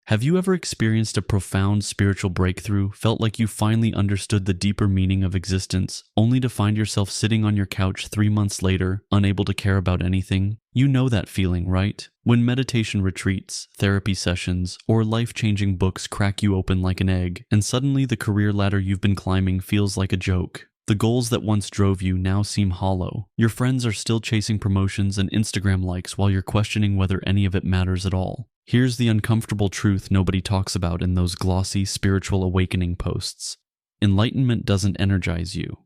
Have you ever experienced a profound spiritual breakthrough, felt like you finally understood the deeper meaning of existence, only to find yourself sitting on your couch 3 months later, unable to care about anything? You know that feeling, right? When meditation retreats, therapy sessions, or life-changing books crack you open like an egg, and suddenly the career ladder you've been climbing feels like a joke. The goals that once drove you now seem hollow. Your friends are still chasing promotions and Instagram likes while you're questioning whether any of it matters at all. Here's the uncomfortable truth nobody talks about in those glossy spiritual awakening posts. Enlightenment doesn't energize you.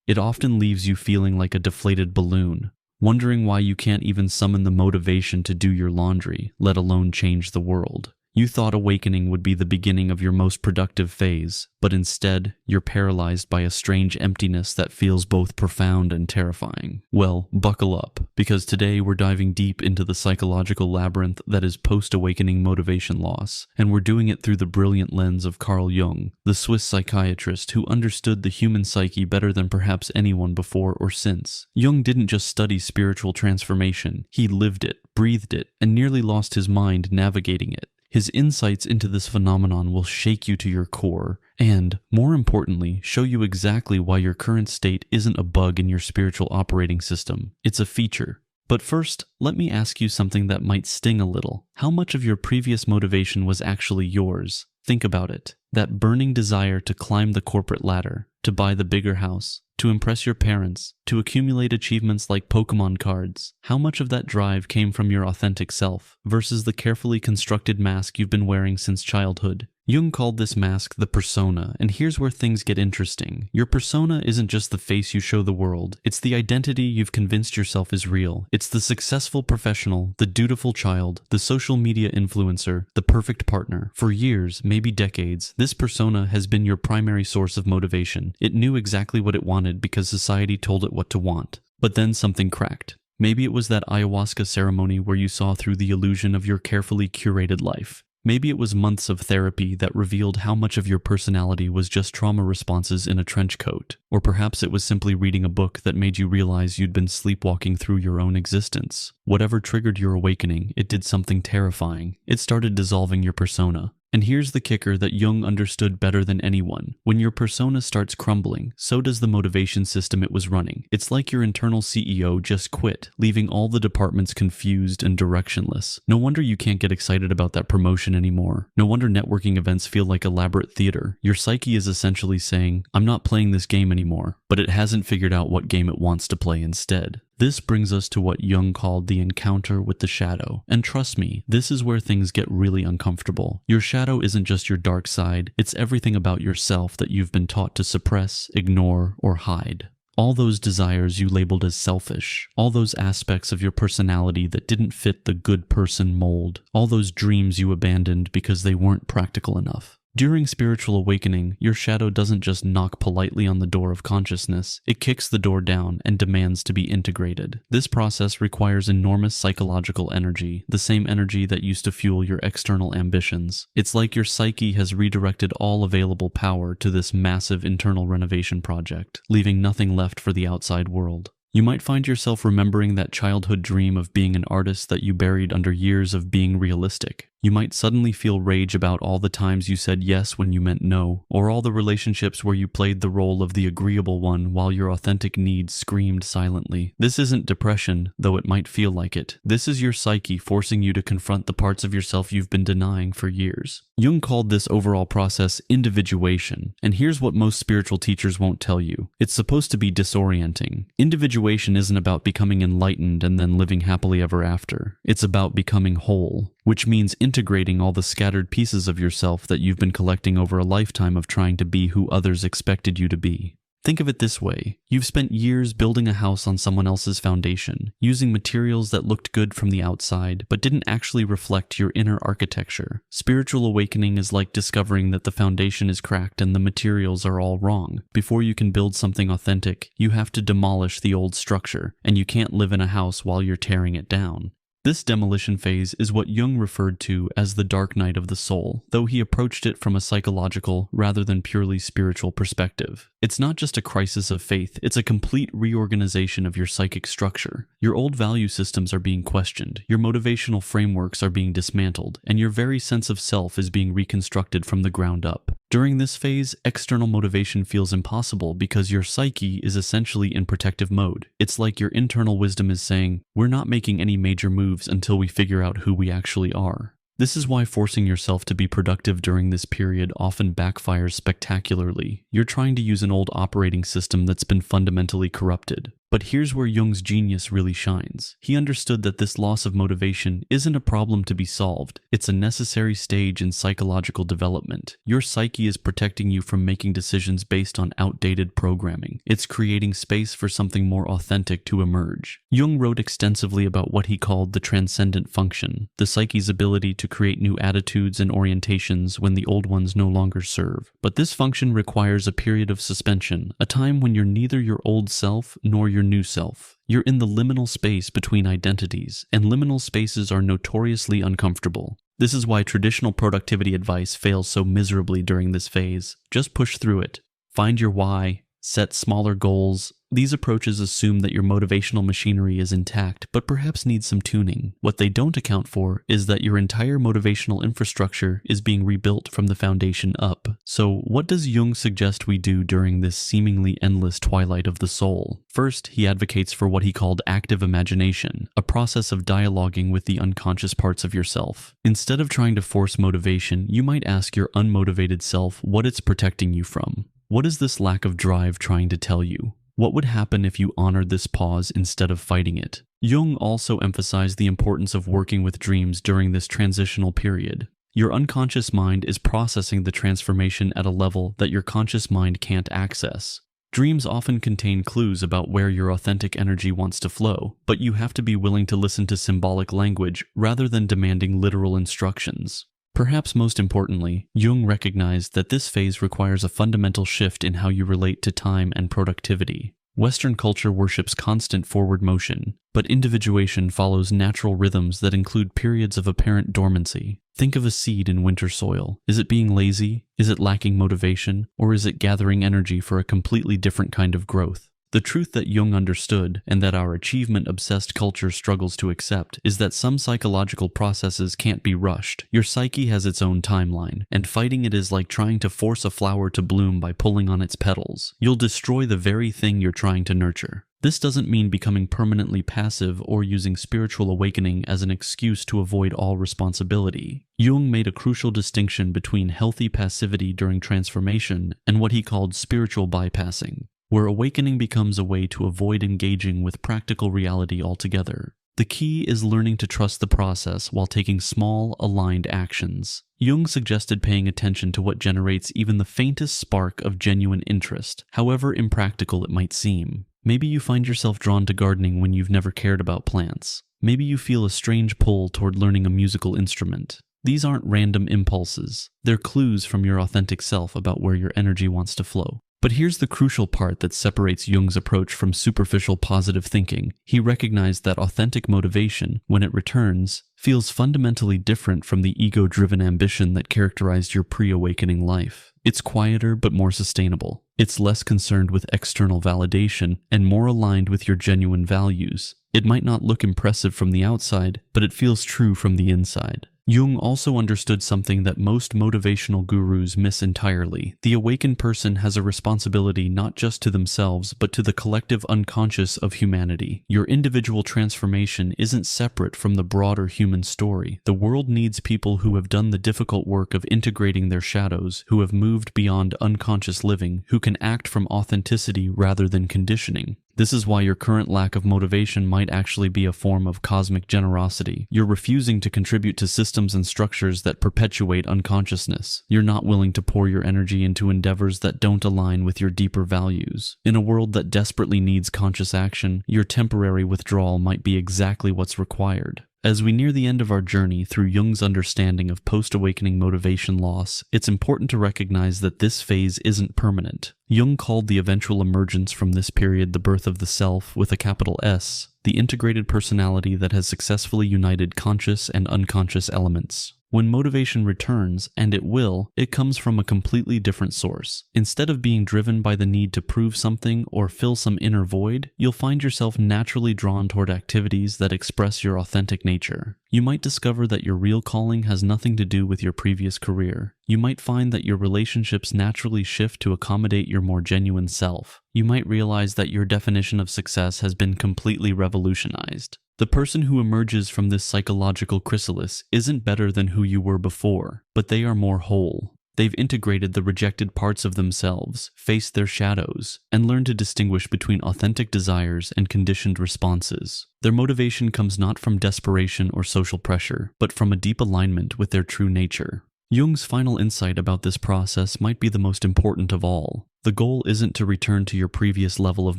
It often leaves you feeling like a deflated balloon, wondering why you can't even summon the motivation to do your laundry, let alone change the world. You thought awakening would be the beginning of your most productive phase, but instead, you're paralyzed by a strange emptiness that feels both profound and terrifying. Well, buckle up, because today we're diving deep into the psychological labyrinth that is post-awakening motivation loss, and we're doing it through the brilliant lens of Carl Jung, the Swiss psychiatrist who understood the human psyche better than perhaps anyone before or since. Jung didn't just study spiritual transformation, he lived it, breathed it, and nearly lost his mind navigating it. His insights into this phenomenon will shake you to your core and, more importantly, show you exactly why your current state isn't a bug in your spiritual operating system. It's a feature. But first, let me ask you something that might sting a little. How much of your previous motivation was actually yours? Think about it. That burning desire to climb the corporate ladder, to buy the bigger house, to impress your parents, to accumulate achievements like Pokemon cards. How much of that drive came from your authentic self versus the carefully constructed mask you've been wearing since childhood? Jung called this mask the persona, and here's where things get interesting. Your persona isn't just the face you show the world, it's the identity you've convinced yourself is real. It's the successful professional, the dutiful child, the social media influencer, the perfect partner. For years, maybe decades, this persona has been your primary source of motivation. It knew exactly what it wanted because society told it what to want. But then something cracked. Maybe it was that ayahuasca ceremony where you saw through the illusion of your carefully curated life. Maybe it was months of therapy that revealed how much of your personality was just trauma responses in a trench coat. Or perhaps it was simply reading a book that made you realize you'd been sleepwalking through your own existence. Whatever triggered your awakening, it did something terrifying. It started dissolving your persona. And here's the kicker that Jung understood better than anyone. When your persona starts crumbling, so does the motivation system it was running. It's like your internal CEO just quit, leaving all the departments confused and directionless. No wonder you can't get excited about that promotion anymore. No wonder networking events feel like elaborate theater. Your psyche is essentially saying, I'm not playing this game anymore, but it hasn't figured out what game it wants to play instead. This brings us to what Jung called the encounter with the shadow. And trust me, this is where things get really uncomfortable. Your shadow isn't just your dark side, it's everything about yourself that you've been taught to suppress, ignore, or hide. All those desires you labeled as selfish, all those aspects of your personality that didn't fit the good person mold, all those dreams you abandoned because they weren't practical enough. During spiritual awakening, your shadow doesn't just knock politely on the door of consciousness, it kicks the door down and demands to be integrated. This process requires enormous psychological energy, the same energy that used to fuel your external ambitions. It's like your psyche has redirected all available power to this massive internal renovation project, leaving nothing left for the outside world. You might find yourself remembering that childhood dream of being an artist that you buried under years of being realistic. You might suddenly feel rage about all the times you said yes when you meant no, or all the relationships where you played the role of the agreeable one while your authentic needs screamed silently. This isn't depression, though it might feel like it. This is your psyche forcing you to confront the parts of yourself you've been denying for years. Jung called this overall process individuation, and here's what most spiritual teachers won't tell you. It's supposed to be disorienting. Individuation isn't about becoming enlightened and then living happily ever after. It's about becoming whole, which means integrating all the scattered pieces of yourself that you've been collecting over a lifetime of trying to be who others expected you to be. Think of it this way. You've spent years building a house on someone else's foundation, using materials that looked good from the outside, but didn't actually reflect your inner architecture. Spiritual awakening is like discovering that the foundation is cracked and the materials are all wrong. Before you can build something authentic, you have to demolish the old structure, and you can't live in a house while you're tearing it down. This demolition phase is what Jung referred to as the dark night of the soul, though he approached it from a psychological rather than purely spiritual perspective. It's not just a crisis of faith, it's a complete reorganization of your psychic structure. Your old value systems are being questioned, your motivational frameworks are being dismantled, and your very sense of self is being reconstructed from the ground up. During this phase, external motivation feels impossible because your psyche is essentially in protective mode. It's like your internal wisdom is saying, we're not making any major moves until we figure out who we actually are. This is why forcing yourself to be productive during this period often backfires spectacularly. You're trying to use an old operating system that's been fundamentally corrupted. But here's where Jung's genius really shines. He understood that this loss of motivation isn't a problem to be solved. It's a necessary stage in psychological development. Your psyche is protecting you from making decisions based on outdated programming. It's creating space for something more authentic to emerge. Jung wrote extensively about what he called the transcendent function, the psyche's ability to create new attitudes and orientations when the old ones no longer serve. But this function requires a period of suspension, a time when you're neither your old self nor your new self. You're in the liminal space between identities, and liminal spaces are notoriously uncomfortable. This is why traditional productivity advice fails so miserably during this phase. Just push through it. Find your why, set smaller goals. These approaches assume that your motivational machinery is intact, but perhaps needs some tuning. What they don't account for is that your entire motivational infrastructure is being rebuilt from the foundation up. So, what does Jung suggest we do during this seemingly endless twilight of the soul? First, he advocates for what he called active imagination, a process of dialoguing with the unconscious parts of yourself. Instead of trying to force motivation, you might ask your unmotivated self what it's protecting you from. What is this lack of drive trying to tell you? What would happen if you honored this pause instead of fighting it? Jung also emphasized the importance of working with dreams during this transitional period. Your unconscious mind is processing the transformation at a level that your conscious mind can't access. Dreams often contain clues about where your authentic energy wants to flow, but you have to be willing to listen to symbolic language rather than demanding literal instructions. Perhaps most importantly, Jung recognized that this phase requires a fundamental shift in how you relate to time and productivity. Western culture worships constant forward motion, but individuation follows natural rhythms that include periods of apparent dormancy. Think of a seed in winter soil. Is it being lazy? Is it lacking motivation? Or is it gathering energy for a completely different kind of growth? The truth that Jung understood, and that our achievement-obsessed culture struggles to accept, is that some psychological processes can't be rushed. Your psyche has its own timeline, and fighting it is like trying to force a flower to bloom by pulling on its petals. You'll destroy the very thing you're trying to nurture. This doesn't mean becoming permanently passive or using spiritual awakening as an excuse to avoid all responsibility. Jung made a crucial distinction between healthy passivity during transformation and what he called spiritual bypassing, where awakening becomes a way to avoid engaging with practical reality altogether. The key is learning to trust the process while taking small, aligned actions. Jung suggested paying attention to what generates even the faintest spark of genuine interest, however impractical it might seem. Maybe you find yourself drawn to gardening when you've never cared about plants. Maybe you feel a strange pull toward learning a musical instrument. These aren't random impulses. They're clues from your authentic self about where your energy wants to flow. But here's the crucial part that separates Jung's approach from superficial positive thinking. He recognized that authentic motivation, when it returns, feels fundamentally different from the ego-driven ambition that characterized your pre-awakening life. It's quieter but more sustainable. It's less concerned with external validation and more aligned with your genuine values. It might not look impressive from the outside, but it feels true from the inside. Jung also understood something that most motivational gurus miss entirely. The awakened person has a responsibility not just to themselves, but to the collective unconscious of humanity. Your individual transformation isn't separate from the broader human story. The world needs people who have done the difficult work of integrating their shadows, who have moved beyond unconscious living, who can act from authenticity rather than conditioning. This is why your current lack of motivation might actually be a form of cosmic generosity. You're refusing to contribute to systems and structures that perpetuate unconsciousness. You're not willing to pour your energy into endeavors that don't align with your deeper values. In a world that desperately needs conscious action, your temporary withdrawal might be exactly what's required. As we near the end of our journey through Jung's understanding of post-awakening motivation loss, it's important to recognize that this phase isn't permanent. Jung called the eventual emergence from this period the birth of the self with a capital S. the integrated personality that has successfully united conscious and unconscious elements. When motivation returns, and it will, it comes from a completely different source. Instead of being driven by the need to prove something or fill some inner void, you'll find yourself naturally drawn toward activities that express your authentic nature. You might discover that your real calling has nothing to do with your previous career. You might find that your relationships naturally shift to accommodate your more genuine self. You might realize that your definition of success has been completely revolutionized. The person who emerges from this psychological chrysalis isn't better than who you were before, but they are more whole. They've integrated the rejected parts of themselves, faced their shadows, and learned to distinguish between authentic desires and conditioned responses. Their motivation comes not from desperation or social pressure, but from a deep alignment with their true nature. Jung's final insight about this process might be the most important of all. The goal isn't to return to your previous level of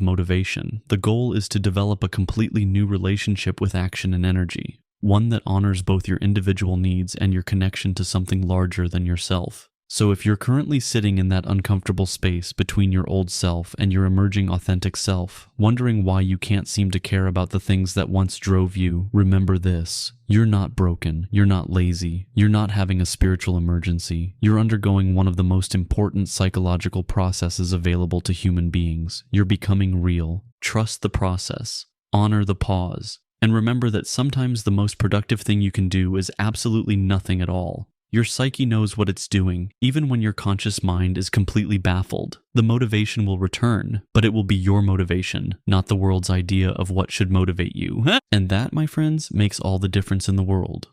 motivation. The goal is to develop a completely new relationship with action and energy, one that honors both your individual needs and your connection to something larger than yourself. So if you're currently sitting in that uncomfortable space between your old self and your emerging authentic self, wondering why you can't seem to care about the things that once drove you, remember this. You're not broken. You're not lazy. You're not having a spiritual emergency. You're undergoing one of the most important psychological processes available to human beings. You're becoming real. Trust the process. Honor the pause. And remember that sometimes the most productive thing you can do is absolutely nothing at all. Your psyche knows what it's doing, even when your conscious mind is completely baffled. The motivation will return, but it will be your motivation, not the world's idea of what should motivate you. And that, my friends, makes all the difference in the world.